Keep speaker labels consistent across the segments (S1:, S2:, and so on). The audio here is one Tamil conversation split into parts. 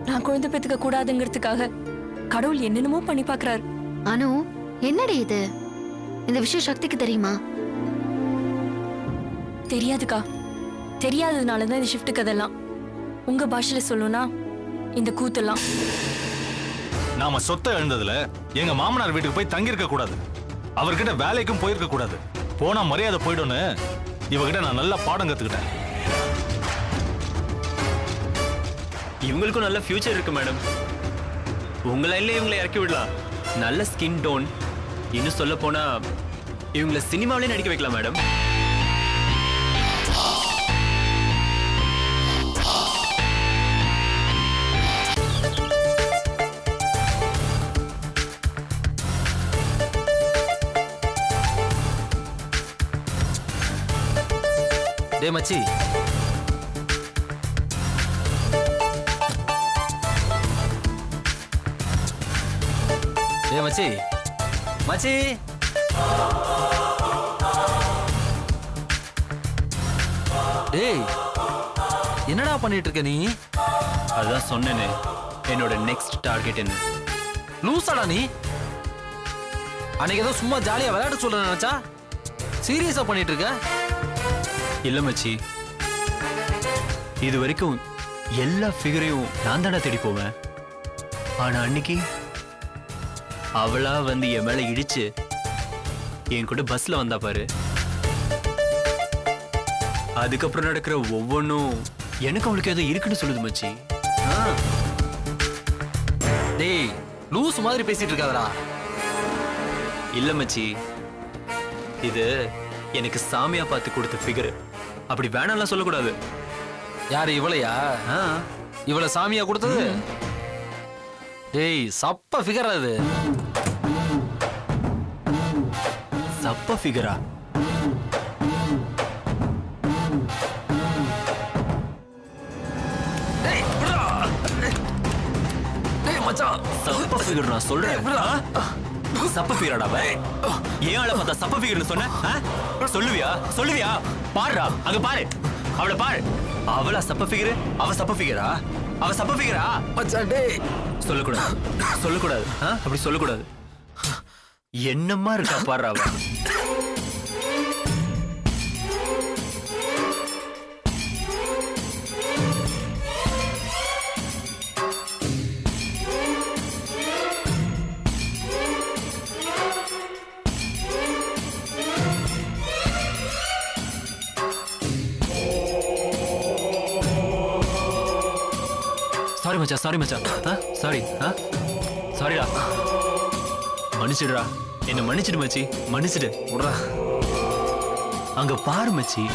S1: நான் குழந்தை பெத்துக்க கூடாதுங்கிறதுக்காக கடவுள் என்னென்னமோ பண்ணி பாக்குறாரு.
S2: அனு, என்னடி இது? இந்த விஷயம் சக்திக்கு தெரியுமா?
S1: தெரியாதுக்கா. தெரியாததுனாலதான் இந்த ஷிஃப்ட் கதெல்லாம். உங்க பாஷையில சொல்லணும்னா இந்த கூத்தெல்லாம்.
S3: நாம சொத்தை எழுந்ததுல எங்க மாமனார் வீட்டுக்கு போய் தங்கி இருக்க கூடாது, அவர்கிட்ட வேலைக்கும் போயிருக்க கூடாது. போனா மரியாதை போயிடும்னு இவகிட்ட நான் நல்ல பாடம் கத்துக்கிட்டேன்.
S4: இவங்களுக்கும் நல்ல ஃபியூச்சர் இருக்கு மேடம். உங்க லைன்ல இவங்களை இறக்கி விடலாம். நல்ல ஸ்கின் டோன். இன்னும் சொல்ல போனா இவங்களை சினிமாவிலே நடிக்க வைக்கலாம் மேடம்.
S5: டே மச்சி, டே மச்சி, மச்சி. டேய், என்னடா பண்ணிட்டு இருக்க நீ?
S4: அதான் சொன்னேனே என்னோட நெக்ஸ்ட் டார்கெட் என்ன.
S5: லூசாடா நீ? அன்னைக்கு ஏதோ சும்மா ஜாலியா விளையாட சொல்ற நினைச்சா சீரியஸா பண்ணிட்டு இருக்க?
S4: இல்ல மச்சி, இது வரைக்கும் எல்லா ஃபிகரையும் நான் தானே தேடி போவேன். ஆனா அன்னைக்கு அவளா வந்து என் மேல இடிச்சு என் கூட பஸ்ல வந்தா பாரு. அதுக்கப்புறம் நடக்கிற ஒவ்வொன்றும் எனக்கு அவளுக்கு ஏதோ இருக்குன்னு சொல்லுது மச்சி.
S5: டேய், லூஸ் மாதிரி பேசிட்டு இருக்காதடா.
S4: இல்ல மச்சி, இது எனக்கு சாமியா பார்த்து கொடுத்த ஃபிகர். அப்படி வேணாம்லாம் சொல்லக்கூடாது.
S5: யாரு இவளையா? இவளை சாமியா கொடுத்தது? டேய், சப்ப ஃபிகர் அது.
S4: சப்ப ஃபிகரா?
S5: டேய், விடுடா. டேய் மச்சான்,
S4: சப்ப ஃபிகர் நான் சொல்றேன். சப்ப ஃபிகராடா அவ? ஏன் ஆளை பார்த்தா சப்ப ஃபிகர்னு சொன்ன? சொல்லுவியா? சொல்லுவியா? பாருடா, அங்க பாரு, அவளை பாரு. அவளா சப்ப ஃபிகர்? அவ சப்ப ஃபிகரா? அவ சப்ப ஃபிகரா?
S5: மச்சான் டேய்,
S4: சொல்லக்கூடாது, சொல்லக்கூடாது. அப்படி சொல்லக்கூடாது. என்னம்மா இருக்கா பாரு அவ. சாரி மச்சான், சாரி மச்சான். சாரி, சாரிடா. மன்னிச்சிடுடா, என்ன மன்னிச்சிடு மச்சி, மன்னிச்சிடு.
S5: விடுறா.
S4: அங்க பாரு மச்சி.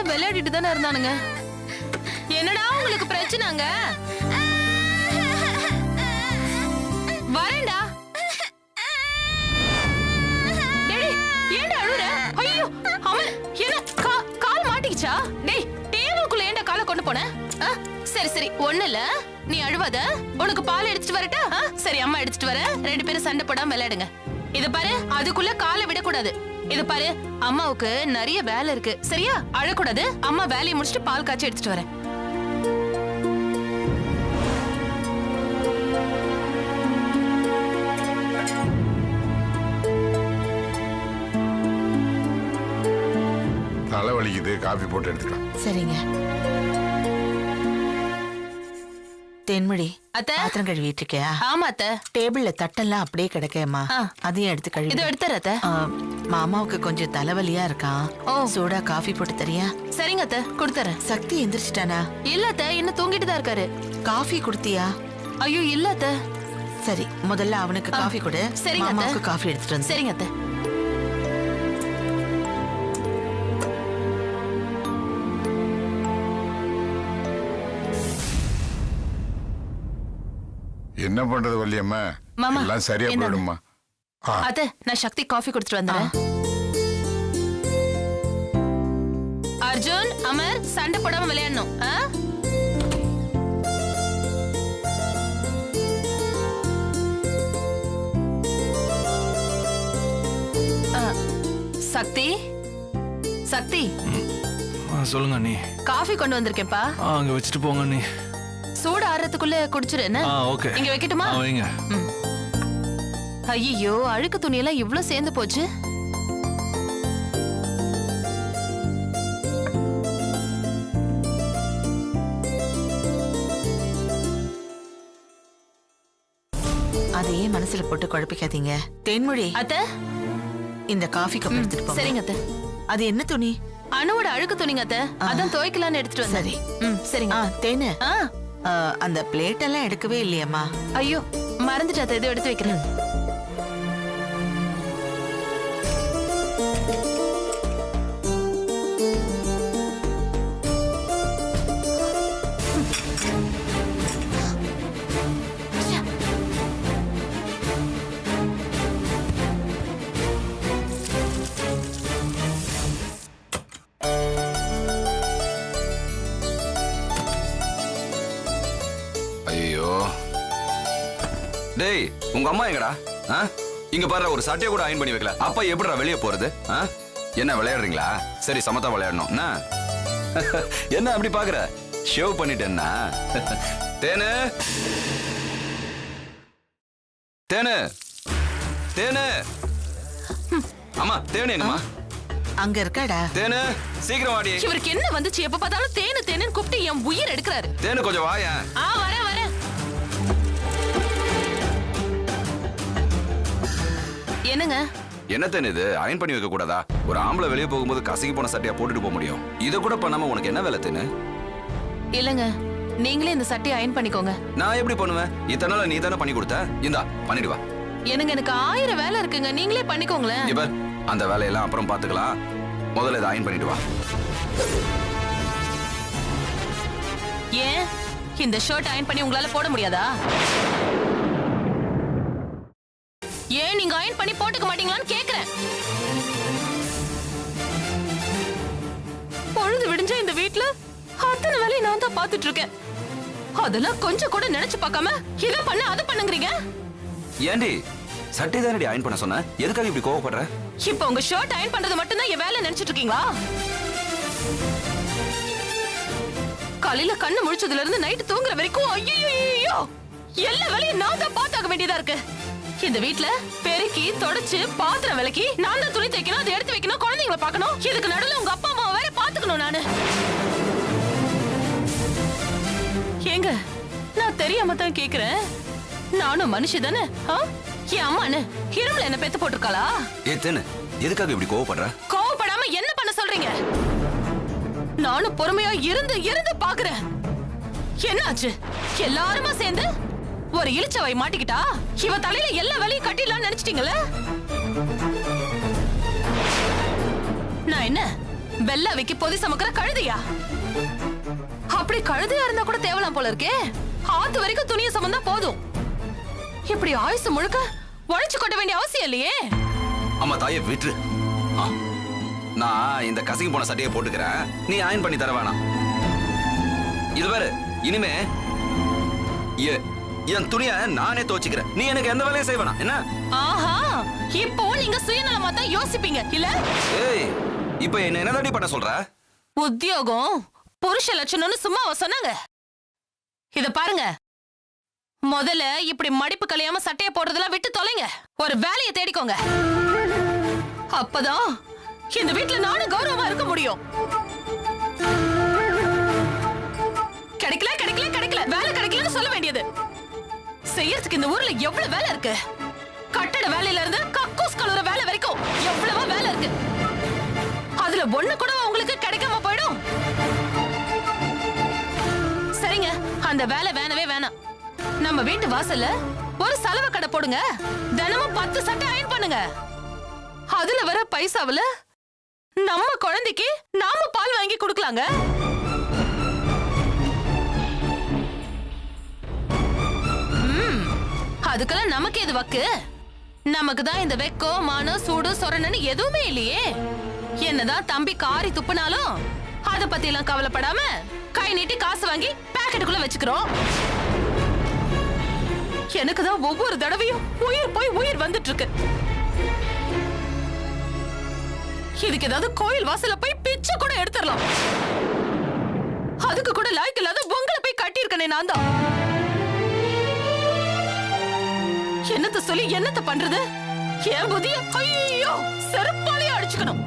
S6: விளையாடிட்டு தானே இருந்தானுங்க. என்னடா உங்களுக்கு பிரச்சனைங்க? வரேன்டா. டேய், ஏன்டா அழுற? ஐயோ, அமல், என்ன கால் மாட்டிக்கிச்சா? டேய், டேபிளுக்குள்ள ஏன்டா காலை கொண்டு போன? சரி சரி, ஒண்ணு இல்ல. நீ அழுவாத. உனக்கு பால் எடுத்துட்டு வரட்டா? சரி, அம்மா எடுத்துட்டு வரேன். 2 பேரும் சண்டை போடாம விளையாடுங்க. இது பாரு, அதுக்குள்ள காலை விடக்கூடாது. இது பாரு, அம்மாவுக்கு நிறைய வேலை இருக்கு, சரியா? அழக்கூடாது. அம்மா வேலையை முடிச்சுட்டு பால் காய்ச்சி எடுத்துட்டு வரேன்.
S7: தலை வலிக்குது, காபி போட்டு எடுத்துக்கலாம்.
S8: சரிங்க. தென்மொழி,
S6: அத்தை.
S8: பாத்திரம் கழுவிட்டு இருக்கியா?
S6: ஆமா அத்தை.
S8: டேபிள்ல தட்டெல்லாம் அப்படியே கிடக்கேம்மா.
S6: ஆ.
S8: அதையும் எடுத்து கழுவி.
S6: இதோ எடுத்துறேன் அத்தை.
S8: மாமாவுக்கு கொஞ்சம் தலைவலியா இருக்கான்.
S6: ஓ.
S8: சூடா காஃபி போட்டு தரியா?
S6: சரிங்க அத்தை, கொடுத்துறேன்.
S8: சக்தி எந்திரிச்சிட்டானா?
S6: இல்ல அத்தை, இன்னும் தூங்கிட்டு தான் இருக்காரு.
S8: காஃபி குடுத்தியா?
S6: ஐயோ இல்ல அத்தை.
S8: சரி, முதல்ல அவனுக்கு காஃபி கொடு.
S6: சரிங்க அத்தை.
S8: மாமாவுக்கு காஃபி எடுத்துட்டு வந்து.
S6: சரிங்க அத்தை.
S7: என்ன பண்றது வள்ளியம்மா?
S6: மாமா,
S7: எல்லாம் சரியா
S6: இந்தாங்க.
S7: போயிடுமா?
S6: அத்தை, நான் சக்தி காஃபி கொடுத்துட்டு வந்துடுறேன். அர்ஜுன், அமர், சண்டை போடாம விளையாடணும். சக்தி, சக்தி,
S3: சொல்லுங்க நீ.
S6: காஃபி கொண்டு வந்திருக்கேன்ப்பா.
S3: அங்க வச்சுட்டு போங்க நீ.
S6: சூடு ஆறதுக்குள்ள குடிச்சிரு என்ன?
S3: ஓகே.
S6: இங்க வைக்கட்டுமா?
S3: வைங்க.
S6: ஐயோ, அழுக்கு துணியெல்லாம் இவ்ளோ சேர்ந்து போச்சு.
S8: அதையே மனசுல போட்டு குழப்பிக்காதீங்க. தென்மொழி,
S6: அத்தை.
S8: இந்த காஃபி கப் எடுத்துட்டு போங்க.
S6: சரிங்க அத்தை.
S8: அது என்ன துணி?
S6: அணுவோட அழுக்கு துணிங்க அத்தை. அதான் துவைக்கலாம்னு எடுத்துட்டு வந்தேன்.
S8: சரி.
S6: சரிங்க.
S8: தேனு,
S6: ஆ,
S8: அந்த பிளேட் எல்லாம் எடுக்கவே இல்லையம்மா?
S6: ஐயோ மறந்துட்டு அத்தை, இதை எடுத்து வைக்கிறேன்.
S9: ஐயோ டேய், உங்க அம்மா எங்கடா? இங்க பாரு, ஒரு சட்டையை கூட அயன் பண்ணி வைக்கல. அப்பா எப்படிடா வெளியே போறது? என்ன விளையாடுறீங்களா? சரி, சமத்தா விளையாடணும். என்ன அப்படி பாக்குற? ஷேவ் பண்ணிட்டேன்னா? தேனு, தேனு, தேனு. அம்மா, தேனு எங்கம்மா?
S8: அங்க இருக்காடா.
S9: தேனு, சீக்கிரம் வாடி.
S6: இவருக்கு என்ன வந்துச்சு? எப்ப பார்த்தாலும் தேனு தேனு கூப்பிட்டு என் உயிர் எடுக்கிறாரு.
S9: தேனு, கொஞ்சம் வாயேன்.
S6: வரேன் வரேன். என்னங்க?
S9: என்ன தேனு இது? அயன் பண்ணி வைக்க கூடாதா? ஒரு ஆம்பளை வெளியே போகும்போது கசங்கி போன சட்டையா போட்டுட்டு போக முடியும். இதை கூட பண்ணாம உனக்கு என்ன வேலை தேனு?
S6: இல்லங்க, நீங்களே இந்த சட்டையை அயன் பண்ணிக்கோங்க.
S9: நான் எப்படி பண்ணுவேன்? இத்தனை நாள் நீ தானே பண்ணி கொடுத்த. இந்தா, பண்ணிட்டு வா.
S6: எனக்கு 1000 வேலை இருக்குங்க, நீங்களே பண்ணிக்கோங்களேன்.
S9: இவர் அந்த வேலையெல்லாம் அப்புறம் பாத்துக்கலாம். முதல்ல இதை அயன் பண்ணிட்டு வா.
S6: ஏன் இந்த ஷர்ட் அயன் பண்ணி உங்களால போட முடியாதா? ஏன் நீங்க அயன் பண்ணி போட்டுக்க மாட்டீங்களான்னு கேக்குறேன். பொழுது விடிஞ்ச இந்த வீட்ல அத்தனை வேலையை நான் தான் பாத்துட்டு இருக்கேன். அதெல்லாம் கொஞ்சம் கூட நினைச்சு பார்க்காம இதை பண்ண அதை பண்ணுங்கறீங்க.
S9: ஏண்டி, சட்டை தானடி அயன் பண்ண சொன்ன? எதுக்காக இப்படி கோவப்படுற?
S6: இப்ப உங்க ஷர்ட் அயன் பண்றது மட்டும் தான் என் வேலை நினைச்சிட்டு இருக்கீங்களா? காலையில கண்ணு முழிச்சதுல இருந்து நைட் தூங்குற வரைக்கும் ஐயோ எல்லா வேலையும் நான் தான் பார்த்தாக வேண்டியதா இருக்கு. இந்த வீட்ல பெருக்கி தொடச்சு பாத்திரம் விளக்கி நான் தான் துணி தைக்கணும், அதை எடுத்து வைக்கணும், குழந்தைங்களை பார்க்கணும். இதுக்கு நடுவுல உங்க அப்பா அம்மாவை வேற பாத்துக்கணும் நானு. ஏங்க, நான் தெரியாம தான் கேக்குறேன். நானும் மனுஷி தானே. என் அம்மானு இருமல என்ன பெத்து போட்டிருக்காளா?
S9: தேனு, எதுக்காக இப்படி கோவப்படுற?
S6: கோவப்படாம என்ன பண்ண சொல்றீங்க? நானும் பொறுமையா இருந்து இருந்து பாக்குறேன். என்னாச்சு? எல்லாருமா சேர்ந்து ஒரு இளிச்சவை மாட்டிக்கிட்டா இவ தலையில எல்லா வேலையும் கட்டிடலாம் நினைச்சிட்டீங்களே? நான் என்ன வெள்ளாவைக்கு பொதி சமக்கிற கழுதையா? அப்படி கழுதையா இருந்தா கூட தேவலாம் போல இருக்கே. ஆத்து வரைக்கும் துணியை சமந்தா போதும். இப்படி ஆயுசு முழுக்க உழைச்சு கொட்ட வேண்டிய அவசியம் இல்லையே.
S9: அம்மா தாயை விட்டு. நான் இந்த கசங்கி போன சட்டையை போட்டுக்கிறேன், நீ அயன் பண்ணி தர வேணாம். இது வேற, இனிமே என் துணியை நானே துவைச்சுக்கிறேன். நீ எனக்கு எந்த வேலையும் செய்வேனா என்ன?
S6: ஆஹா, இப்போ நீங்க சுயநலமா தான் யோசிப்பீங்க இல்ல?
S9: ஏய், இப்போ என்ன என்னதாண்டி பண்ண சொல்ற?
S6: உத்தியோகம் புருஷ லட்சணம்னு சும்மாவா சொன்னாங்க? இத பாருங்க, முதல்ல இப்படி மடிப்பு கலையாம சட்டையை போடுறதெல்லாம் விட்டு தொலைங்க. ஒரு வேலையை தேடிக்கோங்க. அப்பதான் இந்த வீட்டுல நானும் கௌரவமா இருக்க முடியும். கிடைக்கல கிடைக்கல கிடைக்கல வேலை கிடைக்கலன்னு சொல்ல வேண்டியது. செய்யறதுக்கு இந்த ஊர்ல எவ்வளவு வேலை இருக்கு. கட்டட வேலையில இருந்து கக்கூஸ் கழுவுற வேலை வரைக்கும் எவ்வளவோ வேலை இருக்கு. அதுல ஒண்ணு கூட உங்களுக்கு கிடைக்காம போயிடும். சரிங்க, அந்த வேலை வேணவே வேணாம். நம்ம வீட்டு வாசல்ல ஒரு சலவை கடை போடுங்க. தினமும் 10 சட்டை அயன் பண்ணுங்க. அதுல வர பைசாவுல நம்ம குழந்தைக்கு நாம பால் வாங்கி கொடுக்கலாங்க. அதுக்கெல்லாம் நமக்கு எது வக்கு? நமக்கு தான் இந்த வெக்கம், மானம், சூடு, சொரணன்னு எதுவுமே இல்லையே. என்னதான் தம்பி காரி துப்புனாலும் அத பத்தி எல்லாம் கவலைப்படாம கை நீட்டி காசு வாங்கி பாக்கெட்டுக்குள்ள வச்சுக்கிறோம். எனக்கு தான் ஒவ்வொரு தடவையும் உயிர் போய் உயிர் வந்துட்டு இருக்கு. இதுக்கு ஏதாவது கோயில் வாசல்ல போய் பிச்சை கூட எடுத்துடலாம். அதுக்கு கூட லாய்க்கு இல்லாத உங்களை போய் கட்டியிருக்கனே நான் தான். என்னத்த சொல்லி என்னத்த பண்றது? என் புதிய ஐயோ செருப்பாலே அடிச்சுக்கணும்.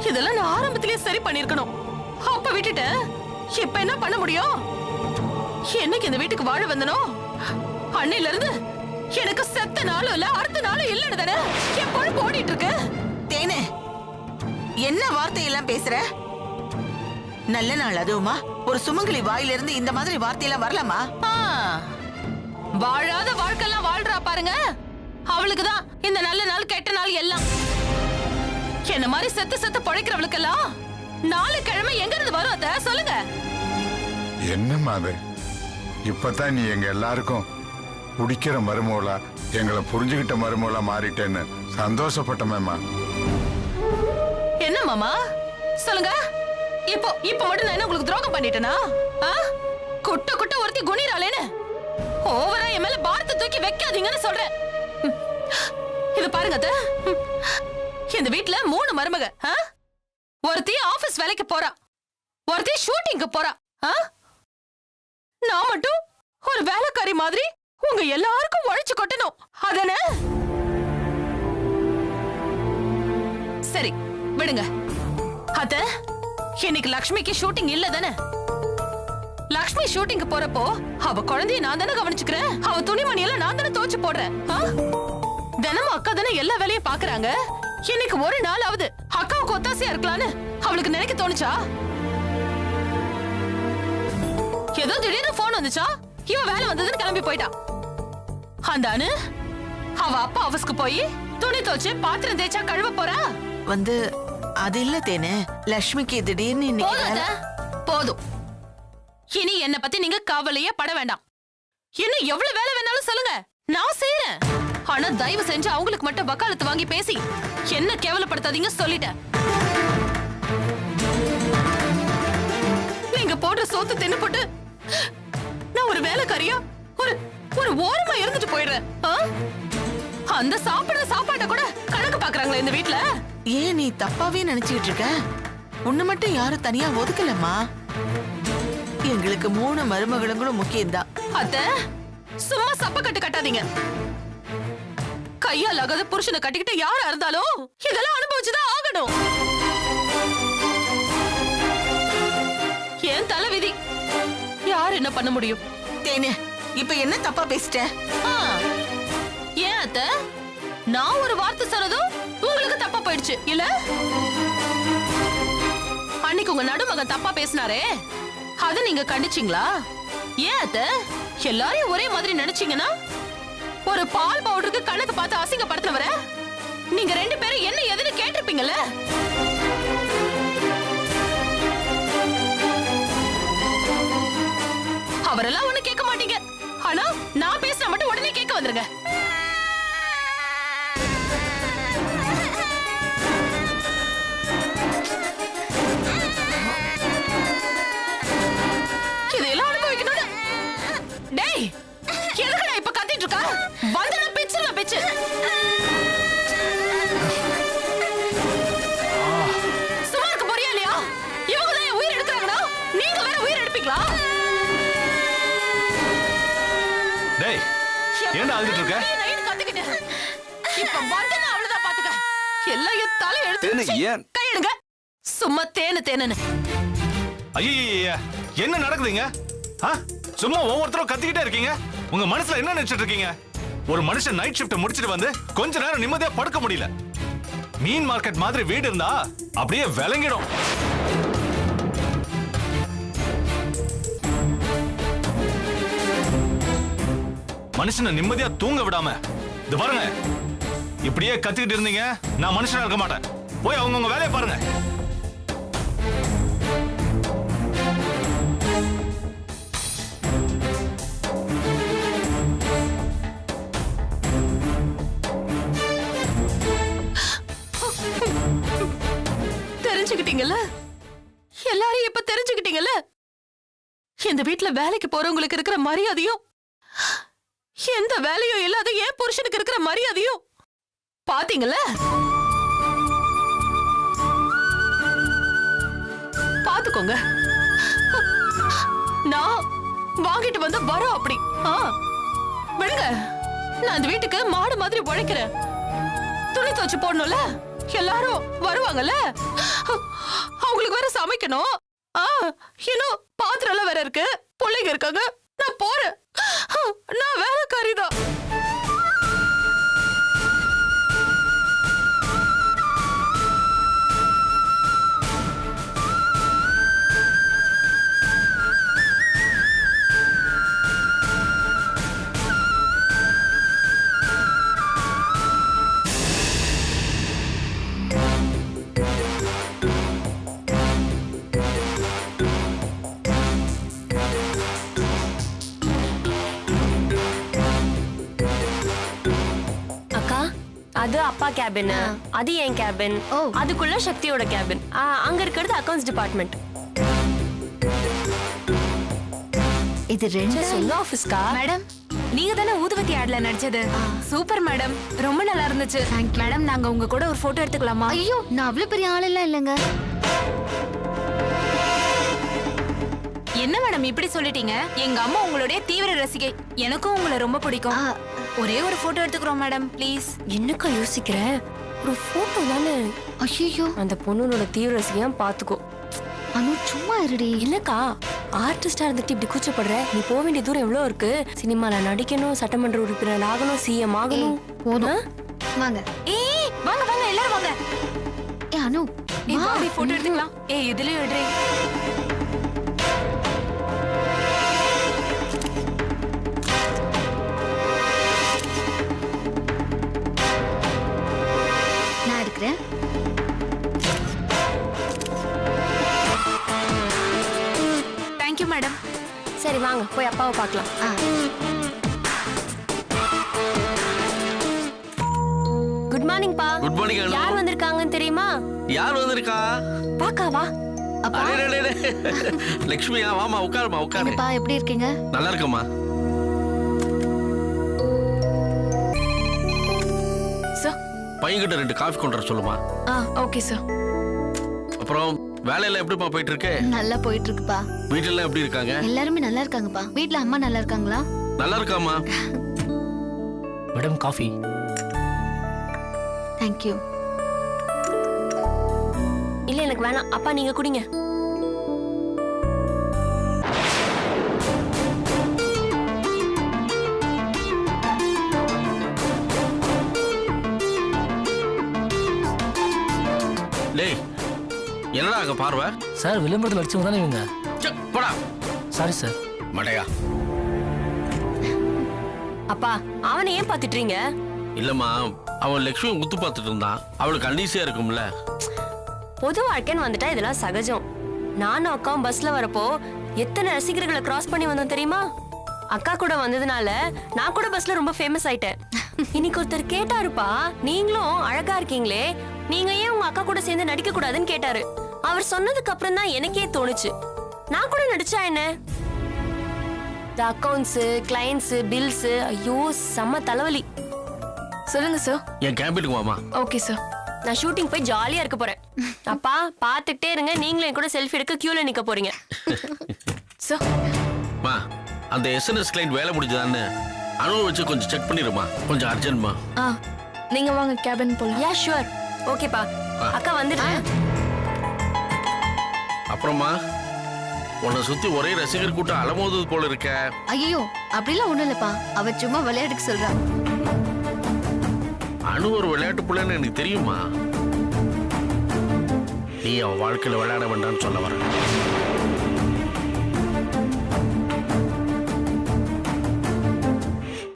S6: இதெல்லாம் நான் ஆரம்பத்திலேயே சரி பண்ணிருக்கணும். அப்ப விட்டுட்டேன். இப்ப என்ன பண்ண முடியும்? என்னைக்கு இந்த வீட்டுக்கு வாழ வந்தனோ அன்னையில இருந்து எனக்கு செத்த நாளும் இல்ல அடுத்த நாளும் இல்லன்னு தானே என் பொழுது ஓடிட்டு இருக்கு.
S8: தேனே, என்ன வார்த்தையெல்லாம் பேசுற? நல்ல நாள் அதுவுமா? ஒரு சுமங்கலி வாயிலிருந்து இந்த மாதிரி வார்த்தையெல்லாம் வரலாமா?
S6: வாழாத வாழ்க்கையெல்லாம் வாழ்றா பாருங்க, அவளுக்குதான் இந்த நல்ல நாள் கெட்ட நாள் எல்லாம். என்ன மாதிரி செத்து செத்து பழைக்கிறவளுக்கெல்லாம் 4 கிழமை எங்க இருந்து வரும் அத சொல்லுங்க.
S7: என்னம்மா அது? இப்பதான் நீ எங்க எல்லாருக்கும் பிடிக்கிற மருமகளா, எங்களை புரிஞ்சுகிட்ட மருமகளா மாறிட்டேன்னு சந்தோஷப்பட்டமேம்மா.
S6: என்ன மாமா சொல்லுங்க. இப்போ மட்டும் நான் என்ன உங்களுக்கு துரோகம் பண்ணிட்டேனா? குட்ட குட்ட ஒருத்தி குனிறாளேன்னு ஓவரா என் மேல பாரத்தை தூக்கி வைக்காதீங்கன்னு சொல்றேன். இது பாருங்க அத்தை, இந்த வீட்டுல 3 மருமக. ஒருத்தி ஆபீஸ் வேலைக்கு போறா, ஒருத்தி ஷூட்டிங்க்கு போறா. நான் மட்டும் ஒரு வேலைக்காரி மாதிரி உங்க எல்லாருக்கும் உழைச்சு கொட்டணும் அதானே? சரி விடுங்க அத்தை, இன்னைக்கு லக்ஷ்மிக்கு ஷூட்டிங் இல்ல தானே? லக்ஷ்மி ஷூட்டிங்க்கு போறப்போ அவ குழந்தைய நான் தானே கவனிச்சுக்கிறேன். அவ துணிமணியெல்லாம் நான் தானே துவைச்சு போடுறேன். தினமும் அக்கா தானே எல்லா வேலையும் பாக்குறாங்க. இன்னைக்கு ஒரு நாளாவது அக்காவுக்கு ஒத்தாசையா இருக்கலான்னு அவளுக்கு நினைக்க தோணுச்சா? ஏதோ திடீர்னு போன் வந்துச்சா, இவ வேலை வந்ததுன்னு கிளம்பி போயிட்டா. அந்த அனு அவ அப்பா ஆபீஸ்க்கு போய் துணி துவைச்சு பாத்திரம் தேய்ச்சா கழுவ போறா.
S8: அது இல்ல தேனே, லட்சுமிக்கு திடீர்னு இன்னைக்கு
S6: போதும். இனி என்ன பத்தி நீங்க கவலையே பட வேண்டாம். இன்னும் எவ்வளவு வேலை வேணாலும் சொல்லுங்க, நான் செய்யறேன். ஆனா தயவு செஞ்சு அவங்களுக்கு மட்டும் வக்காலத்து வாங்கி பேசி என்ன கேவலப்படுத்தாதீங்க சொல்லிட்டேன். நீங்க போடுற சோத்து தின்னு போட்டு நான் ஒரு வேலைக்காரியா ஒரு ஓரமா இருந்துட்டு போயிடுறேன். அந்த சாப்பிடுற சாப்பாட்டை கூட கணக்கு பாக்குறாங்களா இந்த வீட்டுல?
S8: ஏன் நீ தப்பாவே நினைச்சுக்கிட்டு இருக்க? உன்னை மட்டும் யாரும் தனியா ஒதுக்கலம்மா. எங்களுக்கு 3 மருமகளுங்களும் முக்கியம்தான்.
S6: அத்த சும்மா சப்ப கட்டு கட்டாதீங்க. கையால் ஆகாத புருஷனை கட்டிக்கிட்டு யாரா இருந்தாலும் இதெல்லாம் அனுபவிச்சுதான் ஆகணும். ஏன் தலை விதி, யார் என்ன பண்ண முடியும்?
S8: தேனே, இப்ப என்ன தப்பா பேசிட்ட?
S6: ஏன் அத்த, நான் ஒரு வார்த்தை சொன்னதும் உங்களுக்கு தப்பா போயிடுச்சு இல்ல? அன்னைக்கு உங்க நடுமகன் தப்பா பேசினாரே, அத நீங்க கண்டிச்சீங்களா? ஏன் அத்த எல்லாரையும் ஒரே மாதிரி நினைச்சீங்கன்னா ஒரு பால் பவுடருக்கு கணக்கு பார்த்து அசிங்கப்படுத்தினவர நீங்க 2 பேரும் என்ன எதுன்னு கேட்டிருப்பீங்கல்ல? அவரெல்லாம் ஒண்ணு கேட்க மாட்டீங்க. ஆனா நான் பேசினா மட்டும் உடனே கேட்க வந்துருங்க. இதெல்லாம் அனுபவிக்கணும்.
S3: அழுதுட்டு இருக்க?
S6: நைட்டு கத்திக்கிட்டு. இப்ப வந்தேன்னா அவ்வளவுதான் பாத்துக்க. எல்லாம் என் தலை
S9: தேனு,
S6: எழுத்து.
S9: ஏன்?
S6: கையெடுங்க. சும்மா தேனுன்னு.
S3: ஐயய்ய, என்ன நடக்குதுங்க? ஆ? சும்மா ஒவ்வொருத்தரும் கத்திக்கிட்டே இருக்கீங்க. உங்க மனசுல என்ன நினைச்சிட்டு இருக்கீங்க? ஒரு மனுஷன் நைட் ஷிஃப்ட் முடிச்சிட்டு வந்து கொஞ்ச நேரம் நிம்மதியா படுக்க முடியல. மீன் மார்க்கெட் மாதிரி வீடு இருந்தா அப்படியே விளங்கிடும். மனுஷனை நிம்மதியா தூங்க விடாம இது பாருங்க, இப்படியே கத்திக்கிட்டு இருந்தீங்க நான் மனுஷனா இருக்க மாட்டேன். போய் அவங்கவுங்க வேலையை பாருங்க.
S6: தெரிஞ்சுக்கிட்டீங்கல்ல? எல்லாரையும் இப்ப தெரிஞ்சுக்கிட்டீங்கல்ல? இந்த வீட்ல வேலைக்கு போறவங்களுக்கு இருக்கிற மரியாதையும் எந்த வேலையும் இல்லாத என் புருஷனுக்கு இருக்கிற மரியாதையும் பாத்தீங்கல்ல? பாத்துக்கோங்க. நான் வாங்கிட்டு வந்த வரோம் அப்படி. விடுங்க, நான் இந்த வீட்டுக்கு மாடு மாதிரி உழைக்கிறேன். துணி துவச்சு போடணும்ல, எல்லாரும் வருவாங்கல்ல, அவங்களுக்கு வேற சமைக்கணும். இன்னும் பாத்திரம் எல்லாம் வேற இருக்கு, பிள்ளைங்க இருக்காங்க. நான் போறேன், நான் வேலைக்காரிதான்.
S1: அது அப்பா கேபின், அது என் கேபின், அதுக்குள்ள சக்தியோட கேபின், அங்க இருக்கிறது அக்கவுண்ட்ஸ் டிபார்ட்மெண்ட்.
S2: இது ரெண்டு
S1: சொந்த ஆபீஸ்கா?
S10: மேடம், நீங்க தானே ஊதுவத்தி ஆட்ல நடிச்சது? சூப்பர் மேடம், ரொம்ப நல்லா இருந்துச்சு. மேடம், நாங்க உங்க கூட ஒரு போட்டோ எடுத்துக்கலாமா?
S2: ஐயோ, நான் அவ்வளவு பெரிய ஆளெல்லாம் இல்லைங்க.
S10: என்ன மேடம் இப்படி சொல்லிட்டீங்க? எங்க அம்மா உங்களுடைய தீவிர ரசிகை. எனக்கும் உங்களை ரொம்ப பிடிக்கும். ஒரே ஒரு போட்டோ எடுத்துக்கிறோம் மேடம், ப்ளீஸ்.
S1: என்னக்கா யோசிக்கிற? ஒரு போட்டோ தானே.
S2: ஐயோ,
S1: அந்த பொண்ணோட தீவிர ரசிகையா பாத்துக்கோ.
S2: அனு சும்மா இருடி.
S1: இல்லக்கா, ஆர்டிஸ்டா இருந்துட்டு இப்படி கூச்சப்படுற? நீ போக வேண்டிய தூரம் எவ்வளவு இருக்கு. சினிமால நடிக்கணும், சட்டமன்ற உறுப்பினர் ஆகணும், சிஎம் ஆகணும்.
S2: போதும், வாங்க.
S10: ஏய், வாங்க வாங்க எல்லாரும் வாங்க.
S2: அனு,
S10: வாடி போட்டோ எடுத்துக்கலாம். இதுலயும் எடுறேன்.
S2: நான் எடுக்கிறேன்.
S10: Thank you madam.
S1: சரி வாங்க போய் அப்பாவை பார்க்கலாம். குட் மார்னிங் பா.
S5: Good morning.
S1: யார் வந்திருக்காங்கன்னு தெரியுமா?
S5: யார் வந்திருக்கா?
S1: பாக்கா வா.
S2: அப்பா,
S5: லட்சுமியா, வாமா உட்காருமா, உட்காரு.
S2: என்னப்பா எப்படி இருக்கீங்க?
S5: நல்லா இருக்கம்மா.
S10: சார்,
S5: பையன்கிட்ட 2 காஃபி கொண்டு வர சொல்லுமா.
S10: Okay sir.
S5: அப்புறம் வேலையெல்லாம் எப்படிப்பா போயிட்டு இருக்கு?
S2: நல்லா போயிட்டு இருக்குப்பா.
S5: வீட்டுல எல்லாம் எப்படி இருக்காங்க?
S2: எல்லாருமே நல்லா இருக்காங்கப்பா. வீட்ல அம்மா நல்லா இருக்காங்களா?
S5: நல்லா இருக்காமா.
S4: Madam coffee.
S2: தேங்க்யூ.
S1: இல்ல எனக்கு வேணாம், அப்பா நீங்க குடிங்க.
S5: டேய், என்னடா அங்க பார்வை?
S11: சார் விளம்பரத்தில் அடிச்சவங்க தானே இவங்க.
S5: போடா.
S11: Sorry sir.
S5: மடையா.
S1: அப்பா அவனை ஏன் பாத்துட்டீங்க?
S5: இல்லம்மா, அவன் லட்சுமி முத்து பார்த்துட்டு இருந்தான். அவளுக்கு அன்னீசியா இருக்கும்ல.
S1: பொது வாழ்க்கைன்னு வந்துட்டா இதெல்லாம் சகஜம். நானும் அக்காவும் பஸ்ல வரப்போ எத்தனை ரசிகர்களை கிராஸ் பண்ணி வந்தோம் தெரியுமா? அக்கா கூட வந்ததுனால நான் கூட பஸ்ல ரொம்ப ஃபேமஸ் ஆயிட்டேன். இன்னைக்கு ஒருத்தர் கேட்டாருப்பா, நீங்களும் அழகா இருக்கீங்களே, நீங்க ஏன் உங்க அக்கா கூட சேர்ந்து நடிக்க கூடாதுன்னு கேட்டாரு. அவர் சொன்னதுக்கு அப்புறம் தான் எனக்கே தோணுச்சு, நான் கூட நடிச்சா என்ன? அக்கவுண்ட்ஸ், கிளைண்ட்ஸ், பில்ஸ், ஐயோ செம்ம தலைவலி.
S10: சொல்லுங்க சார்.
S5: என் கேம்பிட்டுக்கு வாமா.
S10: Okay sir.
S1: நான் ஷூட்டிங் போய் ஜாலியா இருக்க போறேன். அப்பா பாத்துட்டே இருங்க, நீங்களும் என் கூட செல்ஃபி எடுக்க கியூல நிக்க போறீங்க.
S10: சார்,
S5: மா, அந்த எஸ்என்எஸ் கிளைண்ட் வேலை முடிஞ்சதான்னு
S12: அணுவை வச்சு கொஞ்சம் செக் பண்ணிடுமா, கொஞ்சம் அர்ஜென்ட்மா.
S10: நீங்க வாங்க கேபின் போலாம்.
S1: Yeah sure. ஓகேப்பா. அக்கா வந்துடுறேன்.
S12: அப்புறமா உன்னை சுத்தி ஒரே ரசிகர் கூட்டம் அலமோதுது போல இருக்க.
S2: ஐயோ அப்படிலாம் ஒண்ணும் இல்லப்பா, அவ சும்மா விளையாட்டுக்கு சொல்றா.
S12: அணு ஒரு விளையாட்டு பிள்ளைன்னு எனக்கு தெரியுமா. நீ அவன் வாழ்க்கையில விளையாட வேண்டாம்னு சொல்ல வர.